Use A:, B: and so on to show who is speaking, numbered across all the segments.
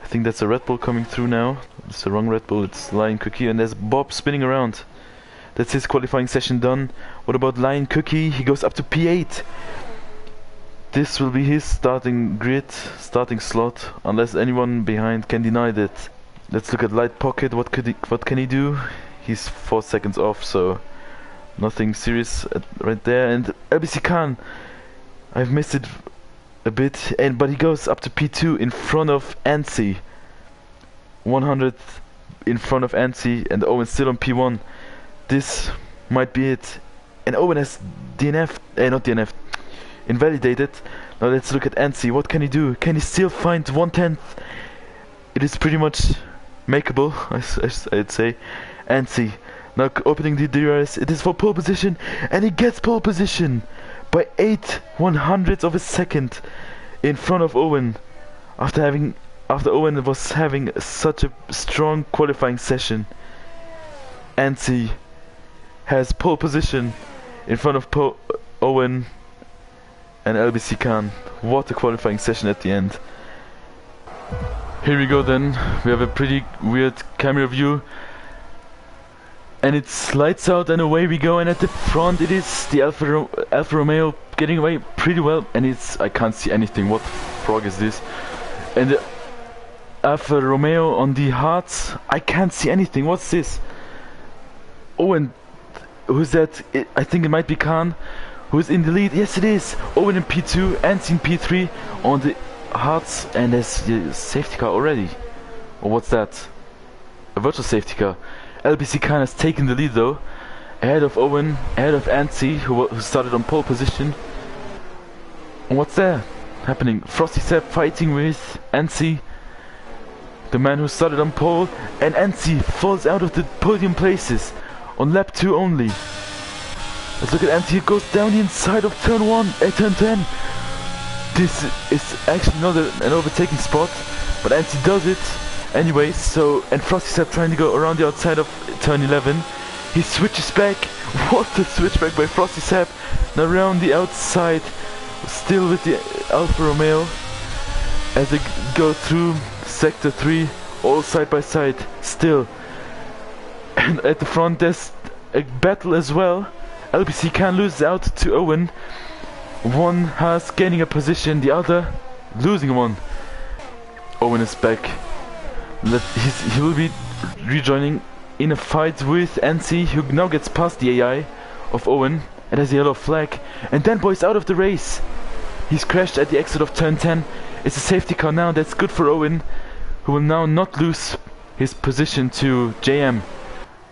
A: I think that's a Red Bull coming through now. It's the wrong Red Bull, it's Lion Cookie, and there's Bob spinning around. That's his qualifying session done. What about Lion Cookie? He goes up to P8. This will be his starting grid, starting slot, unless anyone behind can deny that. Let's look at Light Pocket. What can he do? He's 4 seconds off, so nothing serious right there. And LBC Khan, I've missed it a bit, but he goes up to P2 in front of Ansi. 100 in front of Ansi, and Owen still on P1. This might be it. And Owen has not DNF, invalidated. Now let's look at Ansi. What can he do? Can he still find 1/10? It is pretty much makeable, I'd say. Ansi now opening the ERS. It is for pole position, and he gets pole position by 8/100ths of a second in front of Owen. After Owen was having such a strong qualifying session, Ansi has pole position in front of Owen and LBC Khan. What a qualifying session at the end. Here we go then. We have a pretty weird camera view. And it's lights out and away we go, and at the front it is the Alfa Romeo getting away pretty well, and I can't see anything. What frog is this? And the Alfa Romeo on the hearts, I can't see anything. What's this? Oh, and who's that? I think it might be Khan, who's in the lead. Yes, it is. Owen in P2, Ansi in P3 on the hearts, and there's the safety car already. Or what's that? A virtual safety car. LBC Khan has taken the lead though, ahead of Owen, ahead of Ansi, who started on pole position. And what's there happening? Frosty Sepp fighting with Ansi, the man who started on pole, and Ansi falls out of the podium places on lap 2 only. Let's look at Ansi. He goes down the inside of turn 10. This is actually not an overtaking spot, but Ansi does it anyway. So, and Frosty Sepp trying to go around the outside of turn 11. He switches back. What a switchback by Frosty Sepp. Now around the outside, still with the Alfa Romeo, as they go through sector 3, all side by side still. And at the front there's a battle as well. LBC Khan loses out to Owen. One has gaining a position, the other losing one. Owen is back. He will be rejoining in a fight with Ansi, who now gets past the AI of Owen and has a yellow flag. And then boys out of the race. He's crashed at the exit of turn 10. It's a safety car now. That's good for Owen, who will now not lose his position to JM.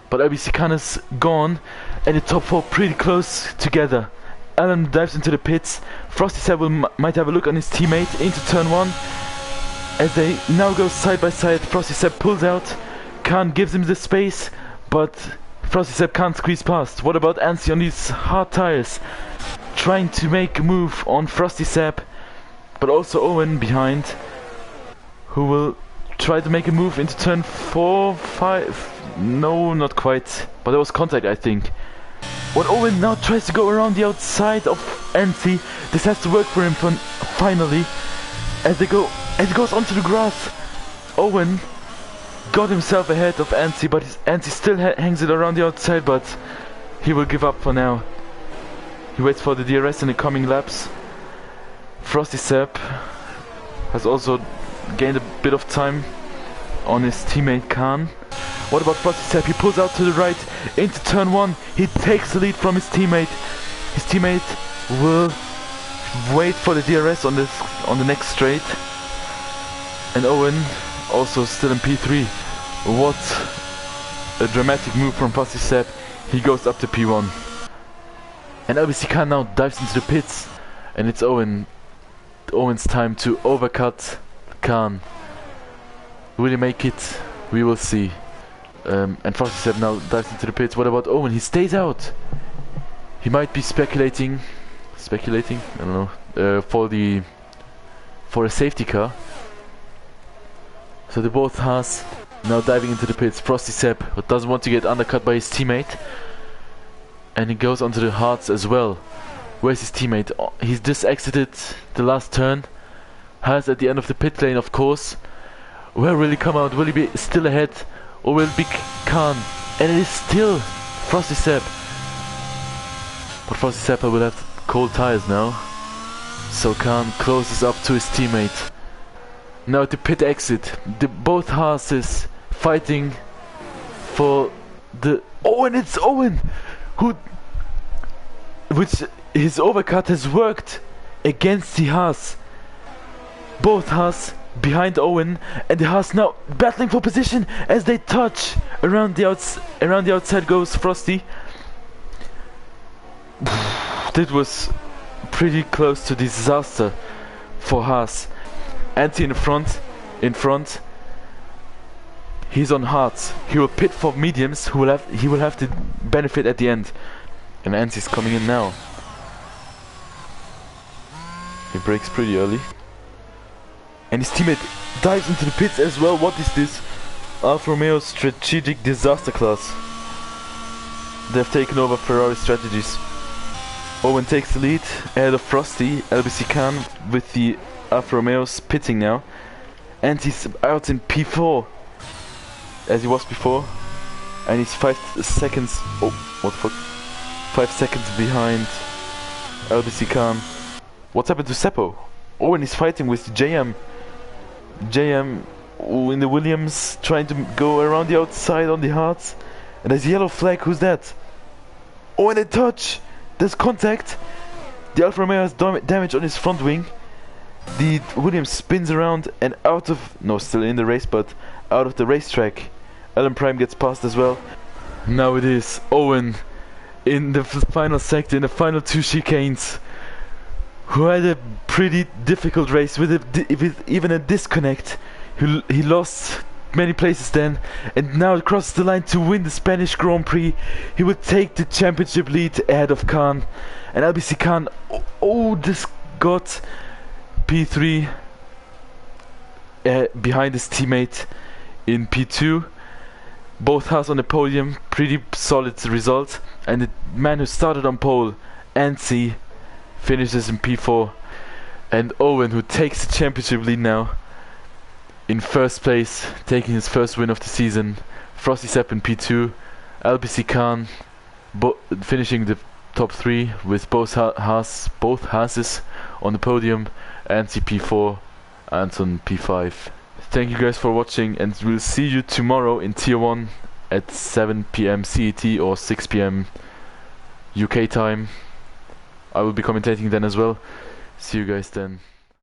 A: But LBC Khan is gone, and the top 4 pretty close together. Alan dives into the pits. Frosty Sepp might have a look on his teammate into turn 1. As they now go side by side, Frosty Sepp pulls out. Khan gives him the space, but Frosty Sepp can't squeeze past. What about Ansi on these hard tires? Trying to make a move on Frosty Sepp, but also Owen behind, who will try to make a move into turn 4, 5. No, not quite, but there was contact, I think. What Owen now tries to go around the outside of Ansi. This has to work for him finally. As it goes onto the grass, Owen got himself ahead of Ansi, but Ansi still hangs it around the outside, but he will give up for now. He waits for the DRS in the coming laps. Frosty Sepp has also gained a bit of time on his teammate Khan. What about Frosty Sepp? He pulls out to the right into turn 1. He takes the lead from his teammate. His teammate will wait for the DRS on the next straight. And Owen also still in P3. What a dramatic move from Frosty Sepp. He goes up to P1. And LBC Khan now dives into the pits, and it's Owen's time to overcut Khan. Will he make it? We will see. And Frosty Sepp now dives into the pits. What about Owen? He stays out. He might be speculating, I don't know, for a safety car. So they both has now diving into the pits. Frosty Sepp, but doesn't want to get undercut by his teammate, and he goes onto the hards as well. Where's his teammate? Oh, he's just exited the last turn. Has at the end of the pit lane, of course. Where will he come out? Will he be still ahead? Or will it be Khan? And it is still Frosty Sepp. But Frosty Sepp will have cold tires now. So Khan closes up to his teammate. Now at the pit exit, both Haases fighting for the... Oh, and it's Owen! Which his overcut has worked against the Haas. Both Haas behind Owen, and the Haas now battling for position as they touch. Around the outside goes Frosty. That was pretty close to disaster for Haas. Anti in front. He's on hards. He will pit for mediums. He will have the benefit at the end. And Anti's coming in now. He brakes pretty early. And his teammate dives into the pits as well. What is this? Alfa Romeo strategic disaster class. They've taken over Ferrari strategies. Owen takes the lead ahead of Frosty. LBC Khan with the Alfa Romeos pitting now. And he's out in P4 as he was before. And he's 5 seconds... Oh, what the fuck? 5 seconds behind LBC Khan. What's happened to Seppo? Owen is fighting with JM. JM in the Williams, trying to go around the outside on the hards. And there's a yellow flag. Who's that? Oh, and a touch. There's contact. The Alfa Romeo has damage on his front wing. The Williams spins around and out of... No, still in the race, but out of the racetrack. Alan Prime gets past as well. Now it is Owen in the final sector, in the final 2 chicanes, who had a pretty difficult race with even a disconnect. He lost many places then, and now crosses the line to win the Spanish Grand Prix. He will take the championship lead ahead of Khan. And LBC Khan, this got P3 behind his teammate in P2. Both Haas on the podium, pretty solid result. And the man who started on pole, Ansi, finishes in P4. And Owen, who takes the championship lead now, in first place, taking his first win of the season. Frosty Sepp in P2. LBC Khan finishing the top 3 with both Haases on the podium. Ansi P4, Anton P5. Thank you guys for watching, and we'll see you tomorrow in Tier 1 at 7 PM CET or 6 PM UK time. I will be commentating then as well. See you guys then.